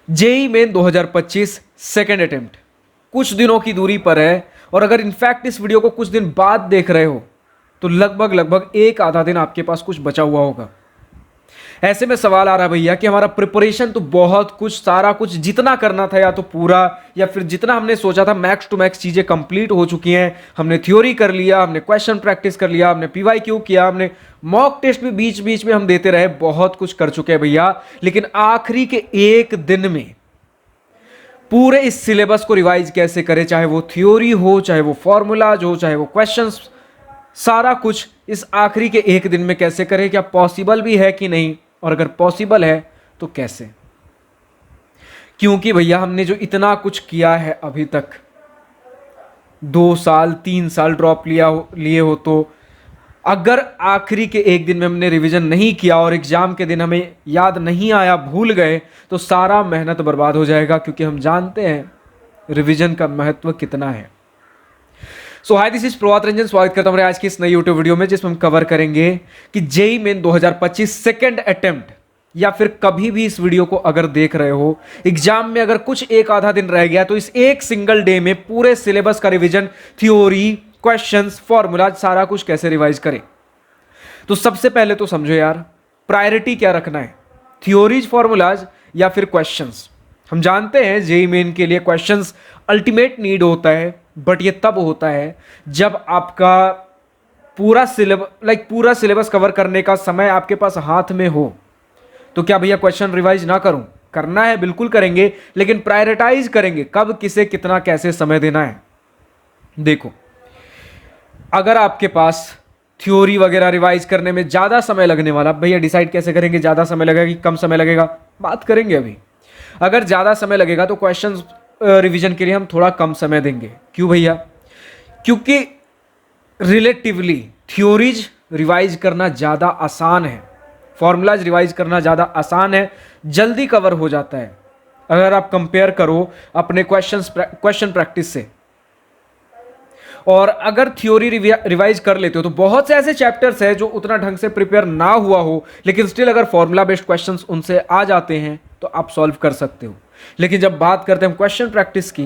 JEE main 2025 second attempt कुछ दिनों की दूरी पर है, और अगर इनफैक्ट इस वीडियो को कुछ दिन बाद देख रहे हो तो लगभग एक आधा दिन आपके पास कुछ बचा हुआ होगा। ऐसे में सवाल आ रहा है भैया कि हमारा प्रिपरेशन तो बहुत कुछ, सारा कुछ जितना करना था या तो पूरा, या फिर जितना हमने सोचा था मैक्स टू मैक्स चीजें कंप्लीट हो चुकी हैं। हमने थ्योरी कर लिया, हमने क्वेश्चन प्रैक्टिस कर लिया, हमने पीवाईक्यू किया, हमने मॉक टेस्ट भी बीच बीच में हम देते रहे, बहुत कुछ कर चुके हैं भैया। लेकिन आखिरी के एक दिन में पूरे इस सिलेबस को रिवाइज कैसे करें, चाहे वो थ्योरी हो, चाहे वो फॉर्मूलाज हो, चाहे वो क्वेश्चंस, सारा कुछ इस आखिरी के एक दिन में कैसे करें, क्या पॉसिबल भी है कि नहीं, और अगर पॉसिबल है तो कैसे। क्योंकि भैया हमने जो इतना कुछ किया है अभी तक, 2 साल 3 साल ड्रॉप लिए हो तो अगर आखिरी के एक दिन में हमने रिवीजन नहीं किया और एग्जाम के दिन हमें याद नहीं आया, भूल गए, तो सारा मेहनत बर्बाद हो जाएगा। क्योंकि हम जानते हैं रिवीजन का महत्व कितना है। सो हाय, दिस इज प्रभात रंजन, स्वागत करता हूं आज की इस नई यूट्यूब वीडियो में, जिसमें हम कवर करेंगे कि जेई मेन 2025 सेकेंड अटेम्प्ट, या फिर कभी भी इस वीडियो को अगर देख रहे हो, एग्जाम में अगर कुछ एक आधा दिन रह गया तो इस एक सिंगल डे में पूरे सिलेबस का रिवीजन, थ्योरी, क्वेश्चंस, फॉर्मूला, सारा कुछ कैसे रिवाइज करें। तो सबसे पहले तो समझो यार, प्रायोरिटी क्या रखना है, थ्योरीज, फॉर्मूलाज या फिर क्वेश्चंस। हम जानते हैं जेईई मेन के लिए क्वेश्चंस अल्टीमेट नीड होता है, बट ये तब होता है जब आपका पूरा सिलेबस कवर करने का समय आपके पास हाथ में हो। तो क्या भैया क्वेश्चन रिवाइज ना करूं? करना है, बिल्कुल करेंगे, लेकिन प्रायोरिटाइज करेंगे कब, किसे, कितना, कैसे समय देना है। देखो, अगर आपके पास थ्योरी वगैरह रिवाइज करने में ज्यादा समय लगने वाला, भैया डिसाइड कैसे करेंगे ज्यादा समय लगेगा कि कम समय लगेगा, बात करेंगे अभी। अगर ज्यादा समय लगेगा तो क्वेश्चंस रिवीजन के लिए हम थोड़ा कम समय देंगे। क्यों भैया? क्योंकि रिलेटिवली थ्योरीज रिवाइज करना ज्यादा आसान है, फॉर्मूलाज रिवाइज करना ज्यादा आसान है, जल्दी कवर हो जाता है अगर आप कंपेयर करो अपने क्वेश्चन प्रैक्टिस से। और अगर थ्योरी रिवाइज कर लेते हो तो बहुत से ऐसे चैप्टर्स हैं जो उतना ढंग से प्रिपेयर ना हुआ हो, लेकिन स्टिल अगर फॉर्मूला बेस्ड क्वेश्चंस उनसे आ जाते हैं तो आप सॉल्व कर सकते हो। लेकिन जब बात करते हैं हम क्वेश्चन प्रैक्टिस की,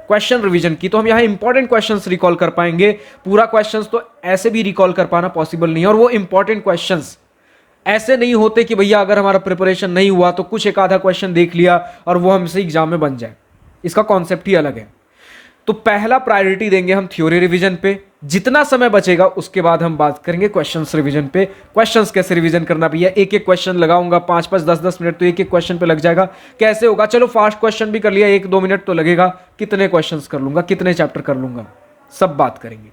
क्वेश्चन रिवीजन की, तो हम यहाँ इंपॉर्टेंट क्वेश्चंस रिकॉल कर पाएंगे। पूरा क्वेश्चंस तो ऐसे भी रिकॉल कर पाना पॉसिबल नहीं है, और वो इंपॉर्टेंट क्वेश्चंस ऐसे नहीं होते कि भैया अगर हमारा प्रिपरेशन नहीं हुआ तो कुछ एक आधा क्वेश्चन देख लिया और वो हमसे एग्जाम में बन जाए। इसका कॉन्सेप्ट ही अलग है। तो पहला प्रायोरिटी देंगे हम थ्योरी रिवीजन पे, जितना समय बचेगा उसके बाद हम बात करेंगे क्वेश्चंस रिवीजन पे। क्वेश्चंस कैसे रिवीजन करना भैया, एक एक क्वेश्चन लगाऊंगा 5-5, 10-10 मिनट तो एक एक क्वेश्चन पे लग जाएगा। कैसे होगा? चलो फास्ट क्वेश्चन भी कर लिया, 1-2 मिनट तो लगेगा। कितने क्वेश्चंस कर लूंगा, कितने चैप्टर कर लूंगा, सब बात करेंगे।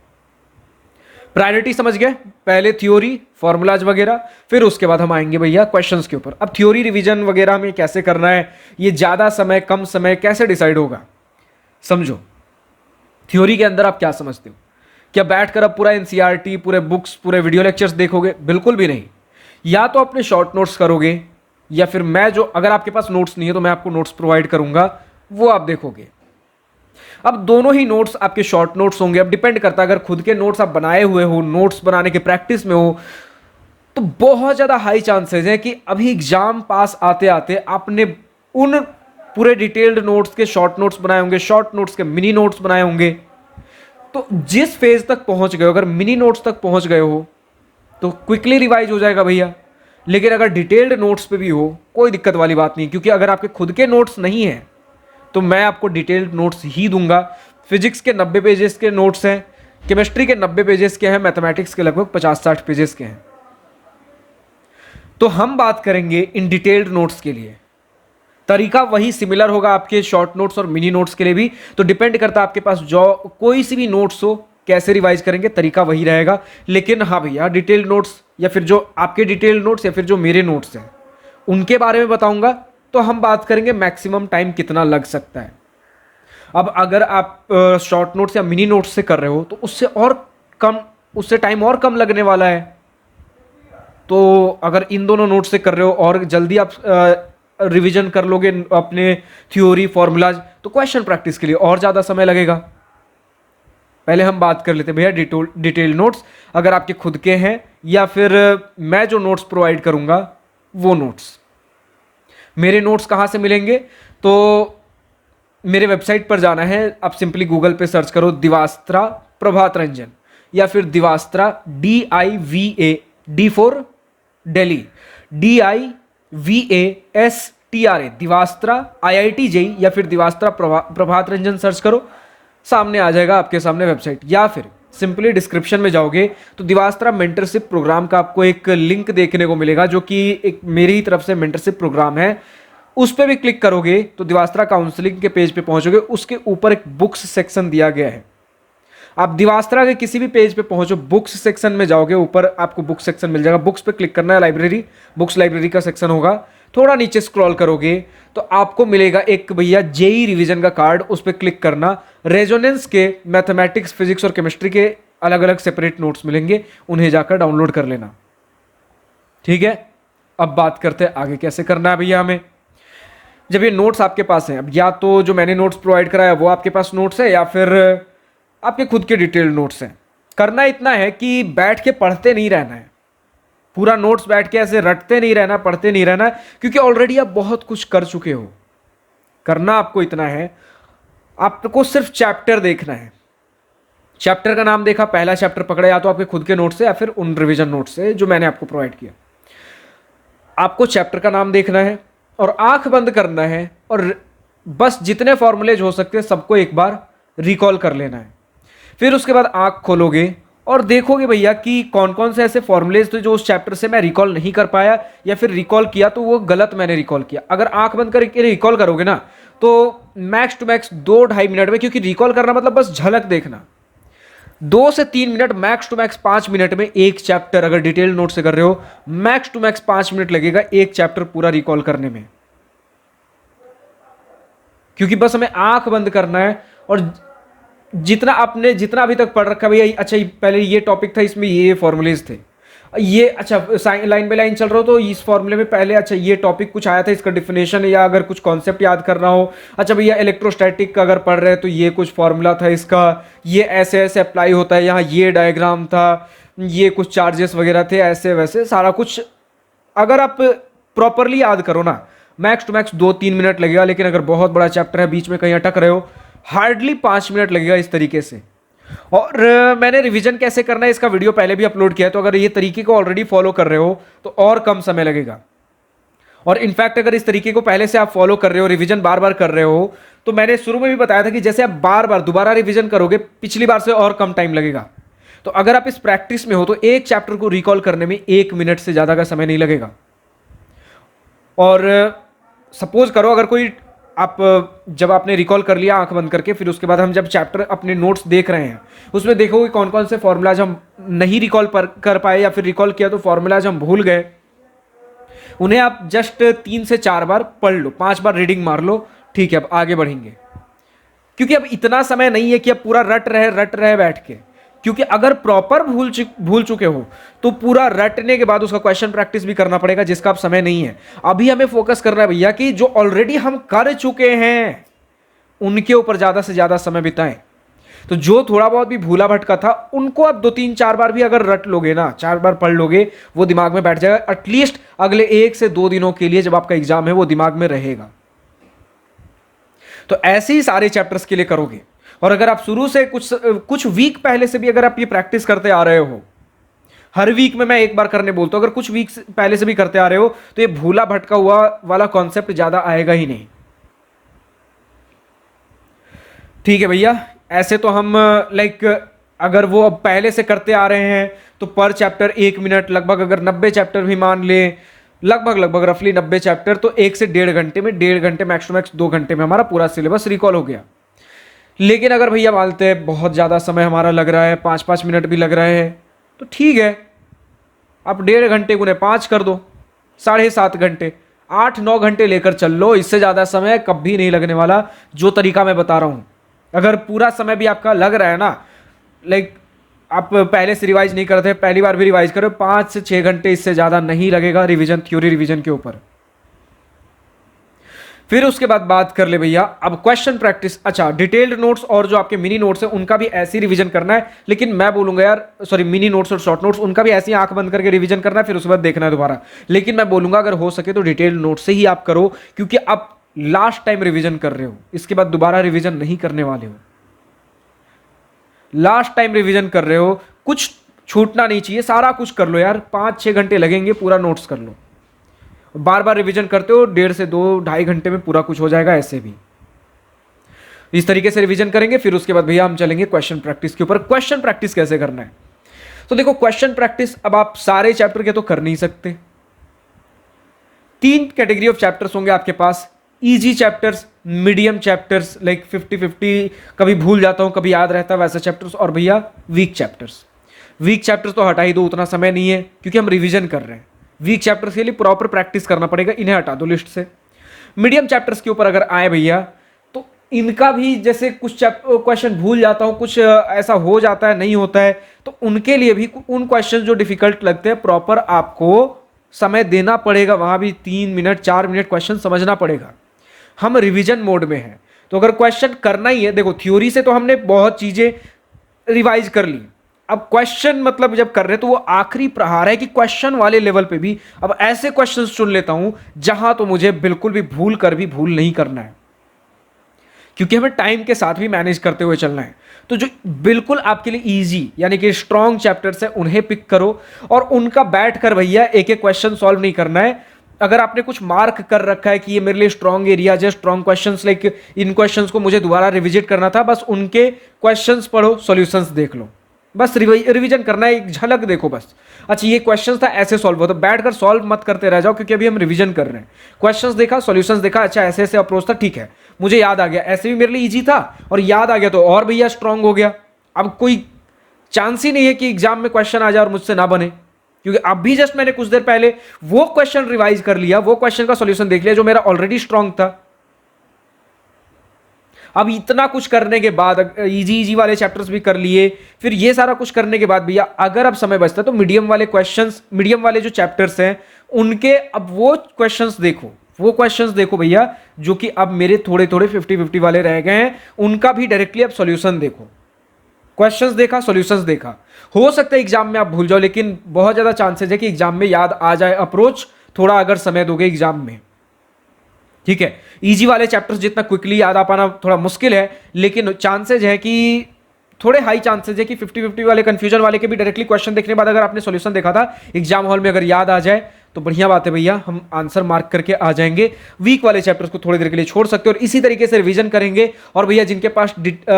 प्रायोरिटी समझ गए? पहले थ्योरी, फॉर्मूलाज वगैरह, फिर उसके बाद हम आएंगे भैया क्वेश्चंस के ऊपर। अब थ्योरी रिवीजन वगैरह में कैसे करना है, ये ज्यादा समय कम समय कैसे डिसाइड होगा, समझो। थ्योरी के अंदर आप क्या समझते हो? क्या बैठकर अब पूरा एनसीईआरटी, पूरे बुक्स, पूरे वीडियो लेक्चर्स देखोगे? बिल्कुल भी नहीं। या तो अपने शॉर्ट नोट्स करोगे, या फिर मैं जो, अगर आपके पास नोट्स नहीं है तो मैं आपको नोट्स प्रोवाइड करूंगा, वो आप देखोगे। अब दोनों ही नोट्स आपके शॉर्ट नोट्स होंगे। अब डिपेंड करता है, अगर खुद के नोट्स आप बनाए हुए हो, नोट्स बनाने के प्रैक्टिस में हो, तो बहुत ज्यादा हाई चांसेस है कि अभी एग्जाम पास आते आते आपने उन पूरे डिटेल्ड नोट्स के शॉर्ट नोट्स बनाए होंगे, शॉर्ट नोट्स के मिनी नोट्स बनाए होंगे। तो जिस फेज तक पहुंच गए हो, अगर मिनी नोट्स तक पहुंच गए हो तो क्विकली रिवाइज हो जाएगा भैया। लेकिन अगर डिटेल्ड नोट्स पे भी हो, कोई दिक्कत वाली बात नहीं, क्योंकि अगर आपके खुद के नोट्स नहीं है तो मैं आपको डिटेल्ड नोट्स ही दूंगा। फिजिक्स के 90 पेजेस के नोट्स हैं, केमिस्ट्री के 90 पेजेस के हैं, मैथमेटिक्स के लगभग 50-60 पेजेस के हैं। तो हम बात करेंगे इन डिटेल्ड नोट्स के लिए। तरीका वही सिमिलर होगा आपके शॉर्ट नोट्स और मिनी नोट्स के लिए भी। तो डिपेंड करता है आपके पास जो कोई सी भी नोट्स हो, कैसे रिवाइज करेंगे, तरीका वही रहेगा। लेकिन हाँ भैया, डिटेल्ड नोट्स या फिर जो आपके डिटेल्ड नोट्स या फिर जो मेरे नोट्स हैं उनके बारे में बताऊंगा। तो हम बात करेंगे मैक्सिमम टाइम कितना लग सकता है। अब अगर आप शॉर्ट नोट्स या मिनी नोट्स से कर रहे हो तो उससे टाइम और कम लगने वाला है। तो अगर इन दोनों नोट्स से कर रहे हो और जल्दी आप रिवीजन कर लोगे अपने थ्योरी, फॉर्मूलाज, तो क्वेश्चन प्रैक्टिस के लिए और ज्यादा समय लगेगा। पहले हम बात कर लेते हैं भैया डिटेल नोट्स, अगर आपके खुद के हैं या फिर मैं जो नोट्स प्रोवाइड करूंगा वो नोट्स। मेरे नोट्स कहां से मिलेंगे? तो मेरे वेबसाइट पर जाना है, आप सिंपली गूगल पे सर्च करो दिवास्त्रा प्रभात रंजन, या फिर दिवास्त्रा DIVA, D for Delhi, DIVASTRA, दिवास्त्रा IIT JEE, या फिर दिवास्त्रा प्रभात रंजन सर्च करो, सामने आ जाएगा आपके सामने वेबसाइट। या फिर सिंपली डिस्क्रिप्शन में जाओगे तो दिवास्त्रा मेंटरशिप प्रोग्राम का आपको एक लिंक देखने को मिलेगा, जो कि एक मेरी तरफ से मेंटरशिप प्रोग्राम है। उस पर भी क्लिक करोगे तो दिवास्त्रा काउंसलिंग के पेज पे पहुंचोगे, उसके ऊपर एक बुक्स सेक्शन दिया गया है। आप दिवास्त्रा के किसी भी पेज पे पहुंचो, बुक्स सेक्शन में जाओगे, ऊपर आपको बुक्स सेक्शन मिल जाएगा, बुक्स पे क्लिक करना है, लाइब्रेरी, बुक्स लाइब्रेरी का सेक्शन होगा। थोड़ा नीचे स्क्रॉल करोगे तो आपको मिलेगा एक भैया जेई रिवीजन का कार्ड, उस पर क्लिक करना। रेजोनेंस के मैथमेटिक्स, फिजिक्स और केमिस्ट्री के अलग अलग सेपरेट नोट्स मिलेंगे, उन्हें जाकर डाउनलोड कर लेना। ठीक है, अब बात करते हैं आगे कैसे करना है भैया हमें। जब ये नोट्स आपके पास हैं, अब या तो जो मैंने नोट्स प्रोवाइड कराया वो आपके पास नोट्स है, या फिर आपके खुद के डिटेल्ड नोट्स हैं। करना इतना है कि बैठ के पढ़ते नहीं रहना है, पूरा नोट्स बैठ के ऐसे रटते नहीं रहना, पढ़ते नहीं रहना, क्योंकि ऑलरेडी आप बहुत कुछ कर चुके हो। करना आपको इतना है, आपको सिर्फ चैप्टर देखना है। चैप्टर का नाम देखा, पहला चैप्टर पकड़ा, या तो आपके खुद के नोट्स से या फिर उन रिवीजन नोट्स से जो मैंने आपको प्रोवाइड किया। आपको चैप्टर का नाम देखना है और आंख बंद करना है, और बस जितने फॉर्मूलेज हो सकते हैं सबको एक बार रिकॉल कर लेना है। फिर उसके बाद आंख खोलोगे और देखोगे भैया कि कौन कौन से ऐसे फॉर्मूलेज थे जो उस चैप्टर से मैं रिकॉल नहीं कर पाया, या फिर रिकॉल किया तो वो गलत मैंने रिकॉल किया। अगर आंख बंद करके रिकॉल करोगे ना तो मैक्स टू मैक्स 2-2.5 मिनट में, क्योंकि रिकॉल करना मतलब बस झलक देखना, 2 से 3 मिनट, मैक्स टू मैक्स 5 मिनट में एक चैप्टर, अगर डिटेल नोट से कर रहे हो, मैक्स टू मैक्स 5 मिनट लगेगा एक चैप्टर पूरा रिकॉल करने में। क्योंकि बस हमें आंख बंद करना है और जितना अभी तक पढ़ रखा भैया, अच्छा पहले ये टॉपिक था, इसमें ये फॉर्मूलेज थे, ये अच्छा लाइन बाय लाइन चल रहा हो तो इस फॉर्मूले में पहले अच्छा ये टॉपिक कुछ आया था, इसका डिफिनेशन, या अगर कुछ कॉन्सेप्ट याद करना हो, अच्छा भैया इलेक्ट्रोस्टैटिक का अगर पढ़ रहे हैं तो ये कुछ फॉर्मूला था इसका, ये ऐसे ऐसे अप्लाई होता है, यहाँ ये डायग्राम था, ये कुछ चार्जेस वगैरह थे, ऐसे वैसे सारा कुछ अगर आप प्रॉपरली याद करो ना, मैक्स टू मैक्स 2-3 मिनट लगेगा। लेकिन अगर बहुत बड़ा चैप्टर है, बीच में कहीं अटक रहे हो, हार्डली 5 मिनट लगेगा इस तरीके से। और मैंने रिवीजन कैसे करना है इसका वीडियो पहले भी अपलोड किया है, तो अगर ये तरीके को ऑलरेडी फॉलो कर रहे हो तो और कम समय लगेगा। और इनफैक्ट अगर इस तरीके को पहले से आप फॉलो कर रहे हो, रिवीजन बार बार कर रहे हो, तो मैंने शुरू में भी बताया था कि जैसे आप बार बार दोबारा रिवीजन करोगे, पिछली बार से और कम टाइम लगेगा। तो अगर आप इस प्रैक्टिस में हो तो एक चैप्टर को रिकॉल करने में 1 मिनट से ज्यादा का समय नहीं लगेगा। और सपोज करो अगर कोई आप जब आपने रिकॉल कर लिया आंख बंद करके, फिर उसके बाद हम जब चैप्टर अपने नोट्स देख रहे हैं, उसमें देखोगे कौन कौन से फॉर्मूलाज हम नहीं रिकॉल कर पाए, या फिर रिकॉल किया तो फॉर्मूलाज हम भूल गए, उन्हें आप जस्ट 3 से 4 बार पढ़ लो, 5 बार रीडिंग मार लो, ठीक है, अब आगे बढ़ेंगे। क्योंकि अब इतना समय नहीं है कि अब पूरा रट रहे बैठ के, क्योंकि अगर प्रॉपर भूल चुके हो तो पूरा रटने के बाद उसका क्वेश्चन प्रैक्टिस भी करना पड़ेगा, जिसका अब समय नहीं है। अभी हमें फोकस करना है भैया कि जो ऑलरेडी हम कर चुके हैं उनके ऊपर ज्यादा से ज्यादा समय बिताएं। तो जो थोड़ा बहुत भी भूला भटका था उनको आप 2-3-4 बार भी अगर रट लोगे ना, 4 बार पढ़ लोगे, वो दिमाग में बैठ जाएगा। एटलीस्ट अगले 1 से 2 दिनों के लिए जब आपका एग्जाम है वो दिमाग में रहेगा। तो ऐसे ही सारे चैप्टर्स के लिए करोगे। और अगर आप शुरू से कुछ वीक पहले से भी अगर आप ये प्रैक्टिस करते आ रहे हो, हर वीक में मैं एक बार करने बोलता हूं, अगर कुछ वीक पहले से भी करते आ रहे हो तो ये भूला भटका हुआ वाला कॉन्सेप्ट ज्यादा आएगा ही नहीं। ठीक है भैया, ऐसे तो हम लाइक अगर वो अब पहले से करते आ रहे हैं तो पर चैप्टर 1 मिनट लगभग, अगर 90 चैप्टर भी मान ले, लगभग रफली 90 चैप्टर, तो 1 से 1.5 घंटे में, 1.5 घंटे मैक्स टू मैक्स 2 घंटे में हमारा पूरा सिलेबस रिकॉल हो गया। लेकिन अगर भैया मानते हैं बहुत ज़्यादा समय हमारा लग रहा है, 5-5 मिनट भी लग रहे हैं, तो ठीक है, आप 1.5 घंटे गुने 5 कर दो, 7.5 घंटे, 8-9 घंटे लेकर चल लो। इससे ज़्यादा समय कभी नहीं लगने वाला, जो तरीका मैं बता रहा हूँ। अगर पूरा समय भी आपका लग रहा है ना, लाइक आप पहले से रिवाइज नहीं करते, पहली बार भी रिवाइज करो, 5 से 6 घंटे, इससे ज़्यादा नहीं लगेगा रिवीजन, थ्योरी रिवीजन के ऊपर। फिर उसके बाद बात कर ले भैया अब क्वेश्चन प्रैक्टिस। अच्छा, डिटेल्ड नोट्स और जो आपके मिनी नोट्स हैं उनका भी ऐसे ही रिवीजन करना है, लेकिन मैं बोलूंगा यार, सॉरी, मिनी नोट्स और शॉर्ट नोट्स उनका भी ऐसे ही आंख बंद करके रिवीजन करना है, फिर उसके बाद देखना है दोबारा। लेकिन मैं बोलूंगा अगर हो सके तो डिटेल्ड नोट्स से ही आप करो, क्योंकि अब लास्ट टाइम रिवीजन कर रहे हो, इसके बाद दोबारा रिवीजन नहीं करने वाले हो, लास्ट टाइम रिवीजन कर रहे हो, कुछ छूटना नहीं चाहिए, सारा कुछ कर लो यार, 5-6 घंटे लगेंगे, पूरा नोट्स कर लो। बार बार रिवीजन करते हो 1.5 से 2-2.5 घंटे में पूरा कुछ हो जाएगा। ऐसे भी इस तरीके से रिवीजन करेंगे। फिर उसके बाद भैया हम चलेंगे क्वेश्चन प्रैक्टिस के ऊपर। क्वेश्चन प्रैक्टिस कैसे करना है, तो देखो क्वेश्चन प्रैक्टिस अब आप सारे चैप्टर के तो कर नहीं सकते। 3 कैटेगरी ऑफ चैप्टर्स होंगे आपके पास, easy chapters, medium chapters like 50-50, कभी भूल जाता हूं कभी याद रहता है वैसे चैप्टर्स, और भैया वीक चैप्टर्स। वीक चैप्टर्स तो हटा ही दो, उतना समय नहीं है क्योंकि हम रिवीजन कर रहे हैं। वीक चैप्टर्स के लिए प्रॉपर प्रैक्टिस करना पड़ेगा, इन्हें हटा दो लिस्ट से। मीडियम चैप्टर्स के ऊपर अगर आए भैया तो इनका भी जैसे कुछ क्वेश्चन भूल जाता हूं, कुछ ऐसा हो जाता है नहीं होता है, तो उनके लिए भी उन क्वेश्चन जो डिफिकल्ट लगते हैं प्रॉपर आपको समय देना पड़ेगा, वहां भी 3 मिनट 4 मिनट क्वेश्चन समझना पड़ेगा। हम रिवीजन मोड में हैं तो अगर क्वेश्चन करना ही है, देखो थ्योरी से तो हमने बहुत चीजें रिवाइज कर ली, अब क्वेश्चन मतलब जब कर रहे हैं तो वो आखिरी प्रहार है कि क्वेश्चन वाले लेवल पे भी अब ऐसे क्वेश्चंस चुन लेता हूं जहां तो मुझे बिल्कुल भी भूल कर भी भूल नहीं करना है, क्योंकि हमें टाइम के साथ भी मैनेज करते हुए चलना है। तो जो बिल्कुल आपके लिए इजी यानी कि स्ट्रॉन्ग चैप्टर्स है उन्हें पिक करो और उनका बैठ कर भैया एक एक क्वेश्चन सॉल्व नहीं करना है। अगर आपने कुछ मार्क कर रखा है कि ये मेरे लिए स्ट्रॉन्ग एरियाज है, strong questions, like in questions को मुझे दोबारा रिविजिट करना था, बस उनके क्वेश्चंस पढ़ो, सॉल्यूशंस देख लो, बस रिवीजन करना है, एक झलक देखो बस। अच्छा ये क्वेश्चंस था ऐसे सॉल्व हो, तो बैठकर सॉल्व मत करते रह जाओ क्योंकि अभी हम रिवीजन कर रहे हैं। क्वेश्चंस देखा, सॉल्यूशंस देखा, अच्छा ऐसे ऐसे अप्रोच था, ठीक है मुझे याद आ गया, ऐसे भी मेरे लिए इजी था और याद आ गया तो और भैया स्ट्रांग हो गया। अब कोई चांस ही नहीं है कि एग्जाम में क्वेश्चन आ जाए और मुझसे ना बने, क्योंकि अभी जस्ट मैंने कुछ देर पहले वो क्वेश्चन रिवाइज कर लिया, वो क्वेश्चन का सॉल्यूशन देख लिया जो मेरा ऑलरेडी स्ट्रांग था। अब इतना कुछ करने के बाद इजी वाले चैप्टर्स भी कर लिए, फिर ये सारा कुछ करने के बाद भैया अगर अब समय बचता है तो मीडियम वाले क्वेश्चंस, मीडियम वाले जो चैप्टर्स हैं उनके अब वो क्वेश्चंस देखो भैया जो कि अब मेरे थोड़े थोड़े 50-50 वाले रह गए हैं, उनका भी डायरेक्टली अब सॉल्यूशन देखो। क्वेश्चंस देखा, सॉल्यूशंस देखा, हो सकता है एग्जाम में आप भूल जाओ, लेकिन बहुत ज्यादा चांसेस है कि एग्जाम में याद आ जाए अप्रोच, थोड़ा अगर समय दोगे एग्जाम में, ठीक है। इजी वाले चैप्टर्स जितना क्विकली याद आ पाना थोड़ा मुश्किल है, लेकिन चांसेज है कि थोड़े हाई चांसेज है कि 50-50 वाले कंफ्यूजन वाले के भी डायरेक्टली क्वेश्चन देखने के बाद अगर आपने सॉल्यूशन देखा था एग्जाम हॉल में अगर याद आ जाए तो बढ़िया बात है भैया, हम आंसर मार्क करके आ जाएंगे। वीक वाले चैप्टर्स को थोड़ी देर के लिए छोड़ सकते हो और इसी तरीके से रिवीजन करेंगे। और भैया जिनके पास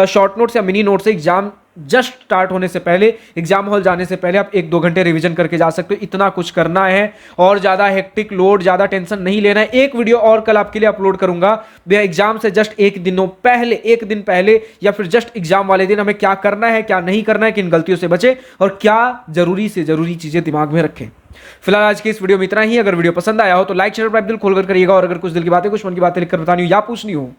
शॉर्ट नोट्स या mini notes exam just start होने से पहले, एग्जाम हॉल जाने से पहले आप 1-2 घंटे रिवीजन करके जा सकते हो। इतना कुछ करना है और ज्यादा हेक्टिक लोड, ज्यादा टेंशन नहीं लेना है। एक वीडियो और कल आपके लिए अपलोड करूंगा भैया एग्जाम से जस्ट एक दिन पहले या फिर जस्ट एग्जाम वाले दिन हमें क्या करना है, क्या नहीं करना है, किन गलतियों से बचे और क्या जरूरी से जरूरी चीजें दिमाग में रखें। फिलहाल आज के इस वीडियो में इतना ही। अगर वीडियो पसंद आया हो तो लाइक शेयर दिल खोलकर करिएगा और अगर कुछ दिल की बातें, कुछ मन की बातें लिखकर बतानी हो या पूछनी हो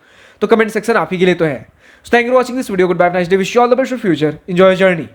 तो कमेंट सेक्शन आप ही के लिए तो है। So thank you for watching this video. Goodbye. Have a nice day. Wish you all the best for future. Enjoy your journey.